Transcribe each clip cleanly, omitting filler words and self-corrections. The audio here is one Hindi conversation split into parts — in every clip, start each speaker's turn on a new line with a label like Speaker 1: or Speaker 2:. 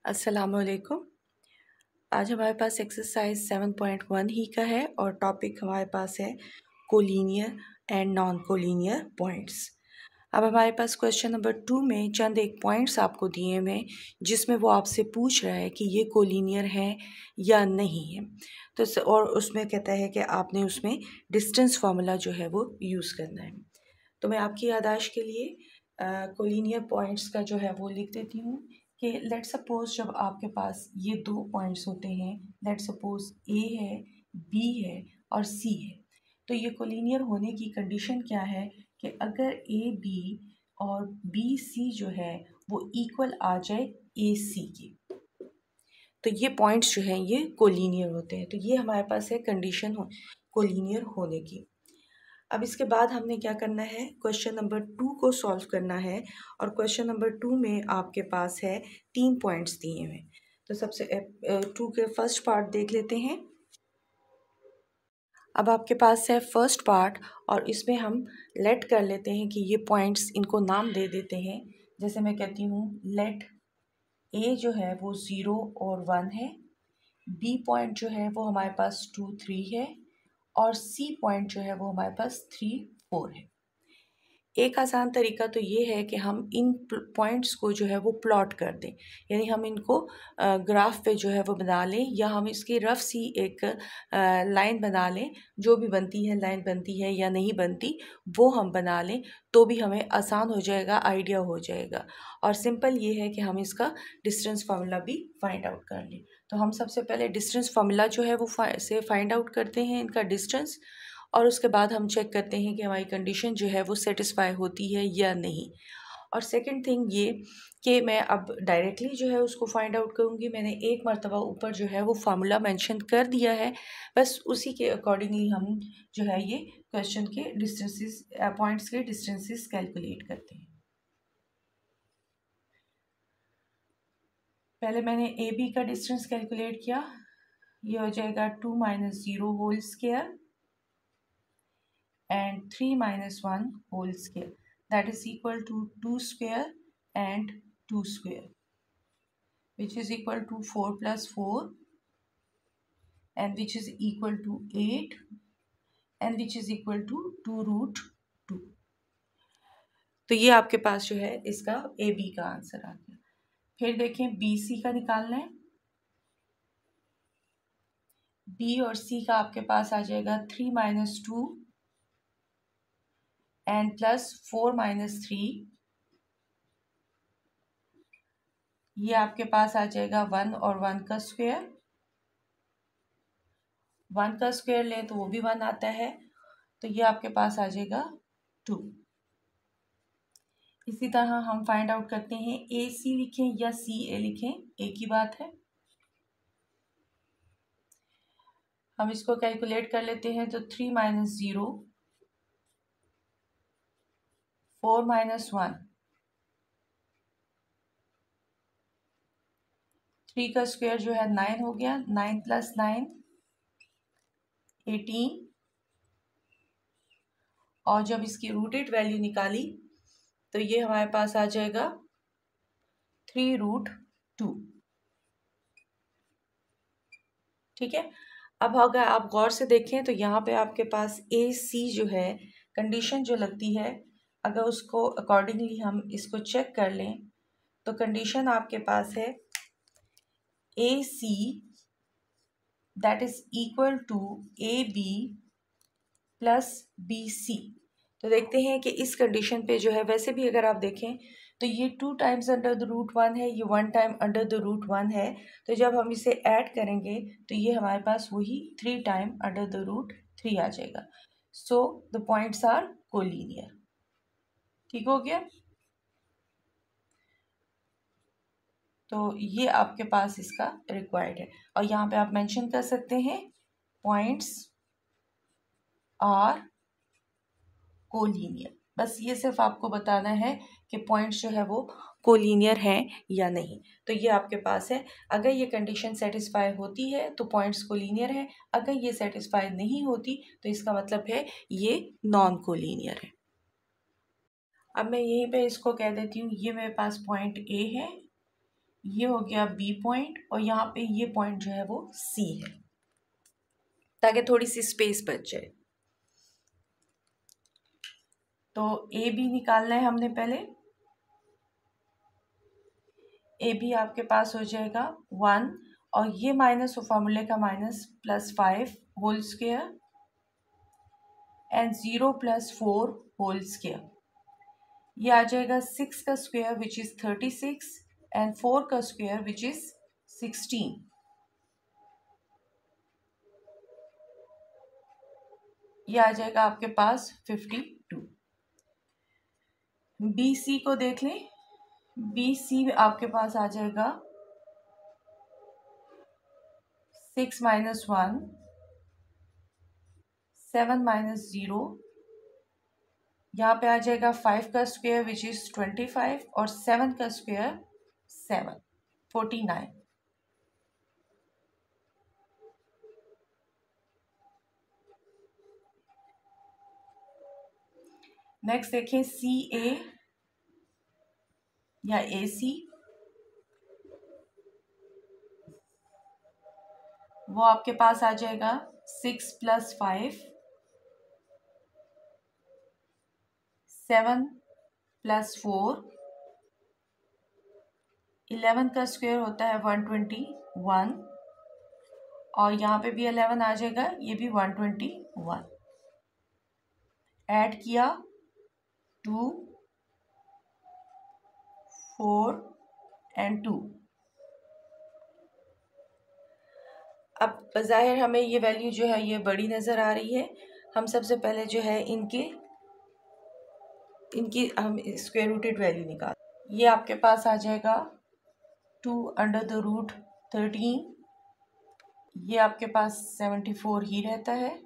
Speaker 1: अस्सलामुअलैकुम। आज हमारे पास एक्सरसाइज 7.1 ही का है और टॉपिक हमारे पास है collinear and non collinear points. अब हमारे पास क्वेश्चन नंबर 2 में चंद एक पॉइंट्स आपको दिए हुए जिसमें वो आपसे पूछ रहा है कि ये कोलिनियर है या नहीं है। तो और उसमें कहता है कि आपने उसमें डिस्टेंस फार्मूला जो है वो यूज़ करना है। तो मैं आपकी याददाश्त के लिए कोलिनियर पॉइंट्स का जो है वो लिख देती हूँ कि लेट सपोज जब आपके पास ये दो पॉइंट्स होते हैं, लेट सपोज ए है, बी है और सी है, तो ये कोलिनियर होने की कंडीशन क्या है कि अगर ए बी और बी सी जो है वो इक्वल आ जाए ए सी की, तो ये पॉइंट्स जो हैं ये कोलिनियर होते हैं। तो ये हमारे पास है कंडीशन कोलिनियर होने की। अब इसके बाद हमने क्या करना है, क्वेश्चन नंबर 2 को सॉल्व करना है और क्वेश्चन नंबर 2 में आपके पास है 3 पॉइंट्स दिए हुए। तो सबसे 2 के फर्स्ट पार्ट देख लेते हैं। अब आपके पास है फर्स्ट पार्ट और इसमें हम लेट कर लेते हैं कि ये पॉइंट्स इनको नाम दे देते हैं। जैसे मैं कहती हूँ लेट ए जो है वो 0 और 1 है, बी पॉइंट जो है वो हमारे पास 2 3 है और सी पॉइंट जो है वो हमारे पास 3 4 है। एक आसान तरीका तो ये है कि हम इन पॉइंट्स को जो है वो प्लॉट कर दें, यानी हम इनको ग्राफ पे जो है वो बना लें, या हम इसकी रफ सी एक लाइन बना लें। जो भी बनती है, लाइन बनती है या नहीं बनती, वो हम बना लें तो भी हमें आसान हो जाएगा, आइडिया हो जाएगा। और सिंपल ये है कि हम इसका डिस्टेंस फार्मूला भी फाइंड आउट कर लें। तो हम सबसे पहले डिस्टेंस फार्मूला जो है वो से फाइंड आउट करते हैं इनका डिस्टेंस, और उसके बाद हम चेक करते हैं कि हमारी कंडीशन जो है वो सेटिस्फाई होती है या नहीं। और सेकंड थिंग ये कि मैं अब डायरेक्टली जो है उसको फाइंड आउट करूँगी। मैंने एक मरतबा ऊपर जो है वो फार्मूला मेंशन कर दिया है, बस उसी के अकॉर्डिंगली हम जो है ये क्वेश्चन के डिस्टेंसेस, पॉइंट्स के डिस्टेंसेस कैलकुलेट करते हैं। पहले मैंने ए बी का डिस्टेंस कैलकुलेट किया, ये हो जाएगा 2 - 0 whole square and 3 - 1 whole square, that is equal to 2 square and 2 square, which is equal to 4 plus 4 and which is equal to 8 and which is equal to 2√2। तो ये आपके पास जो है इसका ए बी का आंसर आ गया। फिर देखें बी सी का निकालना है। बी और सी का आपके पास आ जाएगा 3 - 2 and plus 4 - 3, ये आपके पास आ जाएगा 1 और 1 का स्क्वायर। 1 का स्क्वायर लें तो वो भी 1 आता है, तो ये आपके पास आ जाएगा 2। इसी तरह हम फाइंड आउट करते हैं ए सी लिखें या सी ए लिखें, एक ही बात है। हम इसको कैलकुलेट कर लेते हैं। तो 3 - 0 4 - 1, 3 का स्क्वायर जो है 9 हो गया, 9 + 9 18, और जब इसकी रूटेड वैल्यू निकाली तो ये हमारे पास आ जाएगा 3√2। ठीक है। अब अगर आप गौर से देखें तो यहाँ पे आपके पास ए सी जो है कंडीशन जो लगती है, अगर उसको अकॉर्डिंगली हम इसको चेक कर लें तो कंडीशन आपके पास है A C that is equal to A B plus B C. तो देखते हैं कि इस कंडीशन पे जो है, वैसे भी अगर आप देखें तो ये 2 टाइम्स √1 है, ये 1 टाइम √1 है। तो जब हम इसे ऐड करेंगे तो ये हमारे पास वही 3 टाइम √3 आ जाएगा। So the points are collinear. ठीक हो गया। तो ये आपके पास इसका रिक्वायर्ड है, और यहाँ पे आप मेंशन कर सकते हैं पॉइंट्स आर कोलिनियर। बस ये सिर्फ आपको बताना है कि पॉइंट्स जो है वो कोलिनियर हैं या नहीं। तो ये आपके पास है। अगर ये कंडीशन सेटिस्फाई होती है तो पॉइंट्स कोलिनियर है, अगर ये सेटिस्फाई नहीं होती तो इसका मतलब है ये नॉन कोलिनियर है। अब मैं यहीं पे इसको कह देती हूँ, ये मेरे पास पॉइंट ए है, ये हो गया बी पॉइंट और यहाँ पे ये पॉइंट जो है वो सी है, ताकि थोड़ी सी स्पेस बच जाए। तो ए बी निकालना है हमने पहले। ए बी आपके पास हो जाएगा 1 और ये माइनस फॉर्मूले का minus +5 whole square and 0 + 4 whole square. ये आ जाएगा 6 का स्क्वायर विच इज़ 36 एंड 4 का स्क्वायर विच इज़ 16। ये आ जाएगा आपके पास 52। बी सी को देख लें। बी सी आपके पास आ जाएगा 6 - 1 7 - 0, यहाँ पे आ जाएगा 5 का स्क्वायर विच इज़ 25 और 7 का स्क्वायर 7 49। नेक्स्ट देखें सी ए या ए सी, वो आपके पास आ जाएगा 6 + 5 7 + 4 11 का स्क्वायर होता है 121 और यहाँ पे भी 11 आ जाएगा, ये भी 121। ऐड किया 2 4 एंड 2। अब बज़ाहिर हमें ये वैल्यू जो है ये बड़ी नज़र आ रही है। हम सबसे पहले जो है इनकी हम स्क्वायर रूटेड वैल्यू निकाल। ये आपके पास आ जाएगा 2√13। ये आपके पास 74 ही रहता है।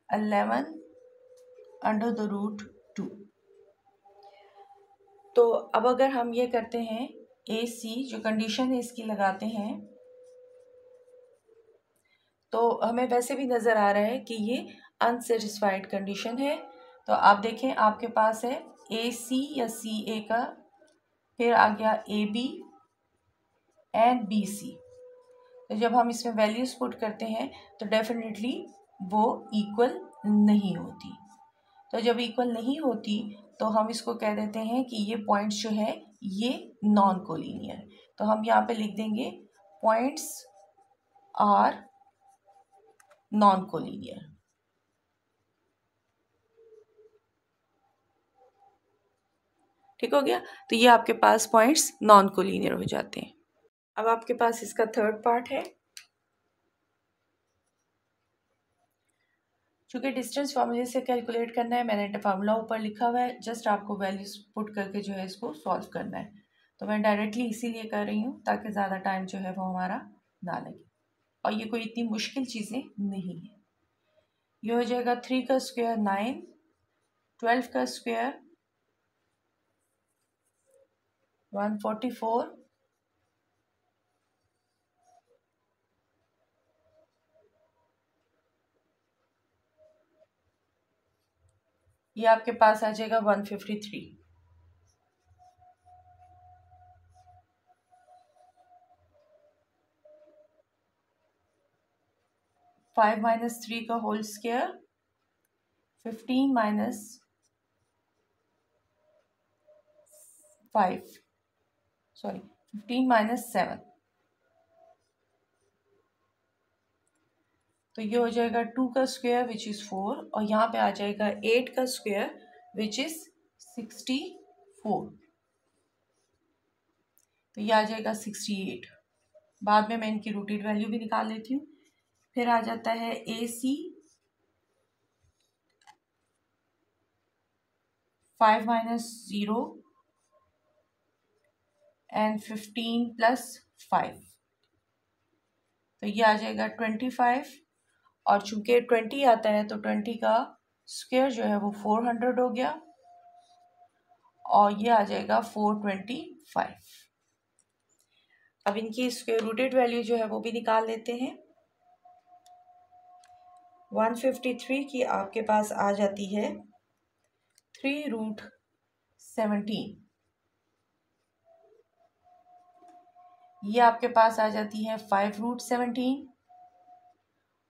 Speaker 1: 11√2। तो अब अगर हम ये करते हैं ए सी जो कंडीशन है इसकी लगाते हैं, तो हमें वैसे भी नज़र आ रहा है कि ये अनसेटिस्फाइड कंडीशन है। तो आप देखें आपके पास है ए सी या सी ए का, फिर आ गया A B and B C. तो जब हम इसमें वैल्यूज़ पुट करते हैं तो डेफिनेटली वो इक्वल नहीं होती। तो जब इक्वल नहीं होती तो हम इसको कह देते हैं कि ये पॉइंट्स जो है ये नॉन कोलिनियर। तो हम यहाँ पे लिख देंगे पॉइंट्स आर नॉन कोलिनियर। ठीक हो गया। तो ये आपके पास पॉइंट्स नॉन कोलिनियर हो जाते हैं। अब आपके पास इसका थर्ड पार्ट है। चूँकि डिस्टेंस फार्मूले से कैलकुलेट करना है, मैंने फार्मूला ऊपर लिखा हुआ है, जस्ट आपको वैल्यूज पुट करके जो है इसको सॉल्व करना है। तो मैं डायरेक्टली इसीलिए कर रही हूँ ताकि ज़्यादा टाइम जो है वो हमारा ना लगे, और ये कोई इतनी मुश्किल चीज़ें नहीं है। ये हो जाएगा 3 का स्क्वायर 9, 12 का स्क्वायर 144, ये आपके पास आ जाएगा 153। 5 - 3 का होल स्क्वायर 15 - 5 सॉरी 15 - 7। तो ये हो जाएगा 2 का स्क्वायर विच इज़ 4 और यहाँ पे आ जाएगा 8 का स्क्वायर विच इज़ 64। तो ये आ जाएगा 68। बाद में मैं इनकी रूटेड वैल्यू भी निकाल लेती हूँ। फिर आ जाता है ए सी 5 - 0 एंड 15 + 5। तो ये आ जाएगा 25 और चूंकि 20 आता है तो 20 का स्क्वायर जो है वो 400 हो गया और ये आ जाएगा 425। अब इनकी स्क्वायर रूटेड वैल्यू जो है वो भी निकाल लेते हैं। 153 की आपके पास आ जाती है 3√9 17, ये आपके पास आ जाती है 5√17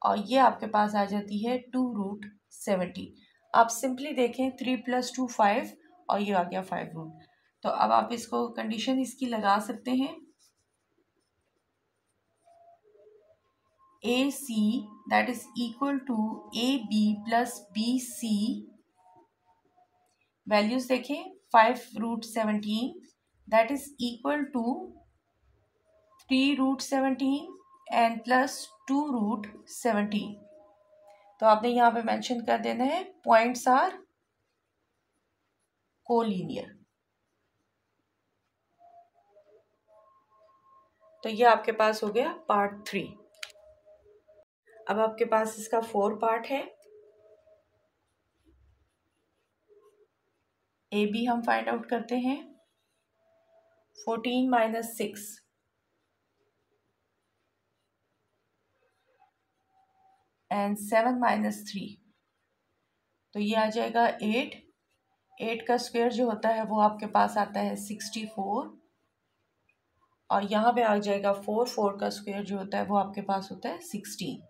Speaker 1: और ये आपके पास आ जाती है 2√17। आप सिंपली देखें 3 + 2 5 और ये आ गया 5 रूट। तो अब आप इसको कंडीशन इसकी लगा सकते हैं, AC that is equal to AB + BC, values देखें 5√17 that is equal to 3√17 and plus 2√17। तो आपने यहाँ पे मेंशन कर देना है पॉइंट्स आर कोलिनियर। तो ये आपके पास हो गया पार्ट 3। अब आपके पास इसका 4 पार्ट है। ए बी हम फाइंड आउट करते हैं। 14 - 6 एंड 7 - 3, तो ये आ जाएगा 8। 8 का स्क्वायर जो होता है वो आपके पास आता है 64 और यहाँ पे आ जाएगा 4। 4 का स्क्वायर जो होता है वो आपके पास होता है 16।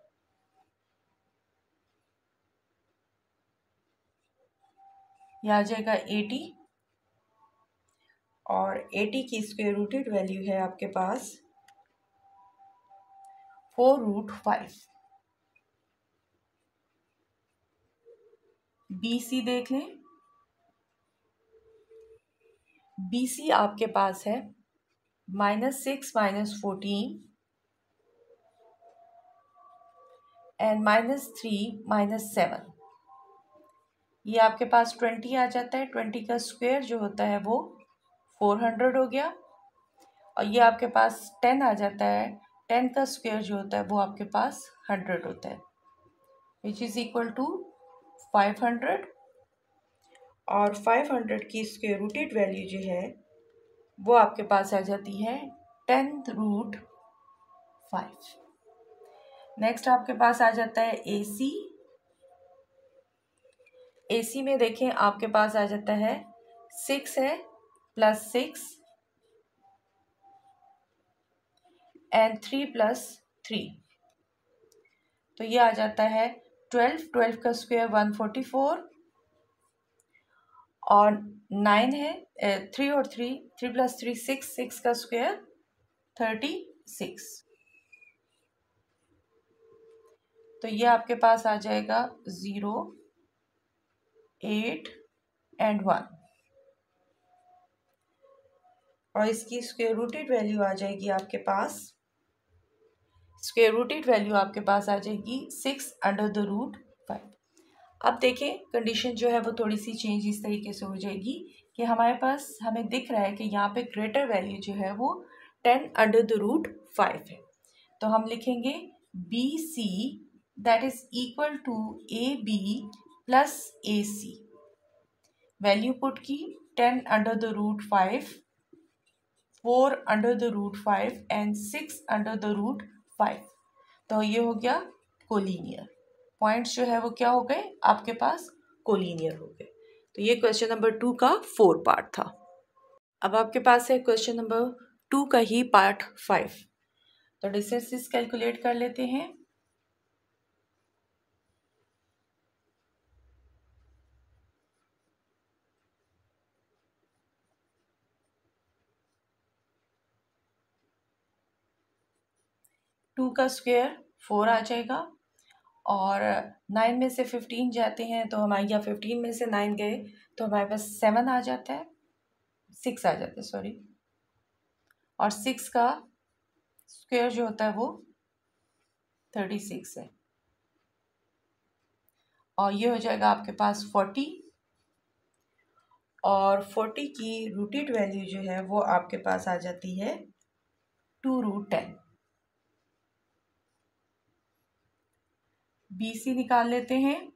Speaker 1: ये आ जाएगा 80 और 80 की स्क्वायर रूटेड वैल्यू है आपके पास 4√5। BC देख लें। BC आपके पास है -6 - 14 एंड -3 - 7। ये आपके पास 20 आ जाता है। 20 का स्क्वायर जो होता है वो 400 हो गया और ये आपके पास 10 आ जाता है। 10 का स्क्वायर जो होता है वो आपके पास 100 होता है, विच इज़ इक्वल टू 500 और 500 की स्क्वायर रूटेड वैल्यू जो है वो आपके पास आ जाती है 10√5। नेक्स्ट आपके पास आ जाता है AC। AC में देखें आपके पास आ जाता है 6 है +6 एंड 3 + 3, तो ये आ जाता है 12। 12 का स्क्वायर 144 और 9 है 3 और 3 + 3 6, 6 का स्क्वायर 36। तो ये आपके पास आ जाएगा 0, 8 एंड 1 और इसकी स्क्वायर रूटेड वैल्यू आ जाएगी आपके पास, स्क्वायर रूटेड वैल्यू आपके पास आ जाएगी 6√5। अब देखें कंडीशन जो है वो थोड़ी सी चेंज इस तरीके से हो जाएगी कि हमारे पास हमें दिख रहा है कि यहाँ पे ग्रेटर वैल्यू जो है वो 10√5 है। तो हम लिखेंगे BC that is equal to AB + AC। Value put की 10√5, 4√5 एंड 6√5। तो ये हो गया कोलिनियर। पॉइंट्स जो है वो क्या हो गए आपके पास, कोलिनियर हो गए। तो ये क्वेश्चन नंबर 2 का 4 पार्ट था। अब आपके पास है क्वेश्चन नंबर 2 का ही पार्ट 5। तो डिस्टेंसेस कैलकुलेट कर लेते हैं। टू का स्क्वायर 4 आ जाएगा और 9 में से 15 जाते हैं तो हमारे, या 15 में से 9 गए तो हमारे पास 7 आ जाता है, 6 आ जाता है सॉरी, और 6 का स्क्वायर जो होता है वो 36 है और ये हो जाएगा आपके पास 40 और 40 की रूटेड वैल्यू जो है वो आपके पास आ जाती है 2√10। BC निकाल लेते हैं।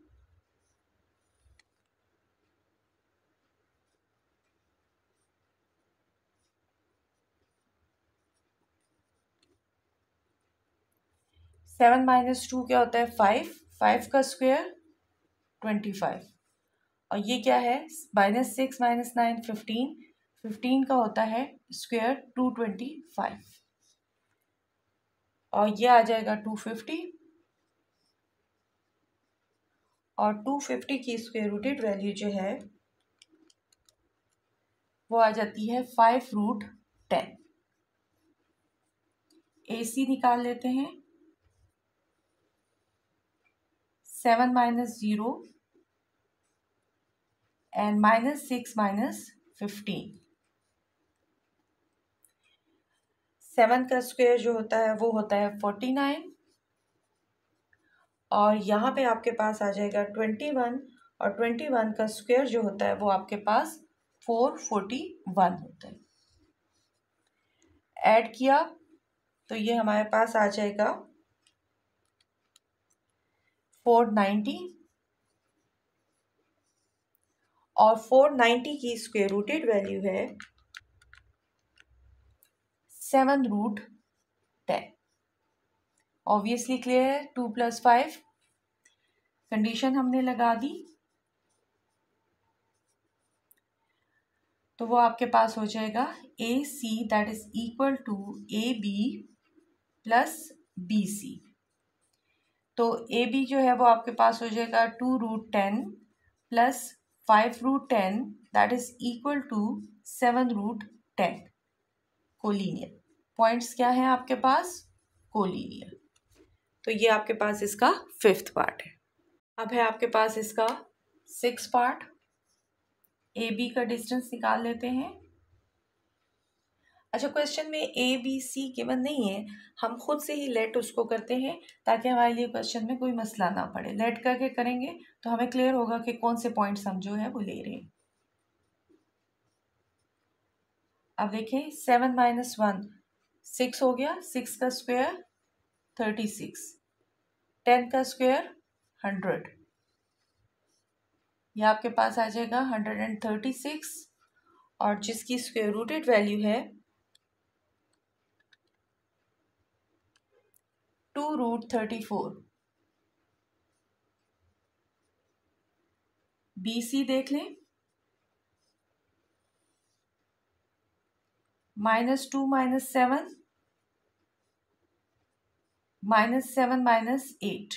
Speaker 1: सेवन - 2 क्या होता है 5। 5 का स्क्वायर 25 और ये क्या है, -6 - 9 15, 15 का होता है स्क्वायर 225 और ये आ जाएगा 250 और 250 की स्क्वायर रूटेड वैल्यू जो है वो आ जाती है 5√10। AC निकाल लेते हैं, 7 - 0 एंड -6 - 15। 7 का स्क्वायर जो होता है वो होता है 49 और यहाँ पे आपके पास आ जाएगा 21 और 21 का स्क्वायर जो होता है वो आपके पास 441 होता है। ऐड किया तो ये हमारे पास आ जाएगा 490 और 490 की स्क्वायर रूटेड वैल्यू है 7√10। ऑब्वियसली क्लियर है, 2 + 5 कंडीशन हमने लगा दी तो वो आपके पास हो जाएगा AC that is equal to AB plus BC। तो AB जो है वो आपके पास हो जाएगा 2√10 plus 5√10 that is equal to 7√10। Collinear points क्या है आपके पास, कोलिनियर। तो ये आपके पास इसका 5th पार्ट है। अब है आपके पास इसका 6th पार्ट। AB का डिस्टेंस निकाल लेते हैं। अच्छा, क्वेश्चन में ABC गिवन नहीं है, हम खुद से ही लेट उसको करते हैं ताकि हमारे लिए क्वेश्चन में कोई मसला ना पड़े। लेट करके करेंगे तो हमें क्लियर होगा कि कौन से पॉइंट्स हम जो है वो ले रहे हैं। अब देखें, 7 - 1 6 हो गया, 6 का स्क्वायर 36, 10 का स्क्वायर 100, ये आपके पास आ जाएगा 136 और जिसकी स्क्वायर रूटेड वैल्यू है 2√34। BC देख लें, -2 - 7 -7 - 8,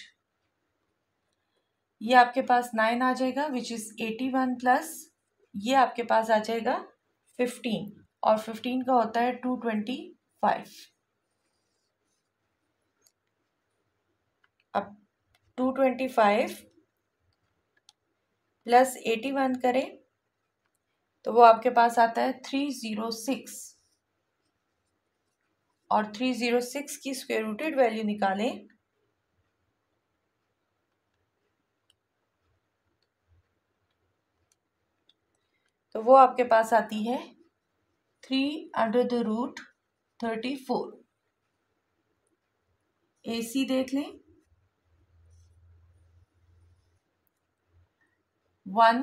Speaker 1: ये आपके पास 9 आ जाएगा विच इज 81 प्लस ये आपके पास आ जाएगा 15 और 15 का होता है 225। अब 225 प्लस 81 करें तो वो आपके पास आता है 306 और 306 की स्क्वायर रूटेड वैल्यू निकालें तो वो आपके पास आती है 3√34। AC देख लें, 1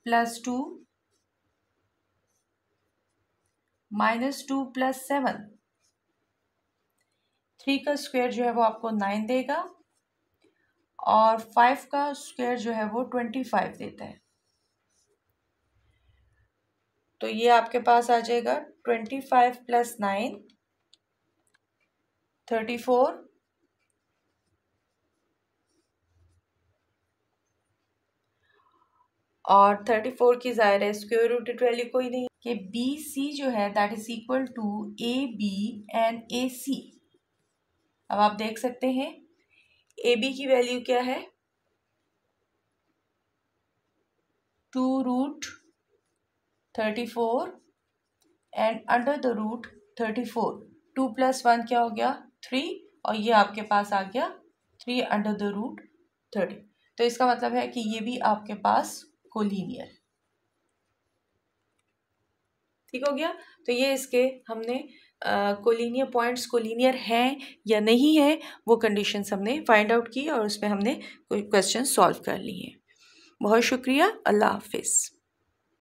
Speaker 1: + 2 -2 + 7, 3 का स्क्वायर जो है वो आपको 9 देगा और 5 का स्क्वायर जो है वो 25 देता है। तो ये आपके पास आ जाएगा 25 + 9 34 और 34 की ज़ाहिर है स्क्वायर रूटेड वैल्यू कोई नहीं कि BC जो है that is equal to AB and AC। अब आप देख सकते हैं AB की वैल्यू क्या है 2√34 एंड √34 2 + 1 क्या हो गया 3 और ये आपके पास आ गया 3√30। तो इसका मतलब है कि ये भी आपके पास कोलिनियर, ठीक हो गया। तो ये इसके हमने कोलिनियर पॉइंट्स कोलिनियर हैं या नहीं है वो कंडीशंस हमने फाइंड आउट की और उसमें हमने कोई क्वेश्चन सॉल्व कर लिए हैं। बहुत शुक्रिया, अल्लाह हाफिज़।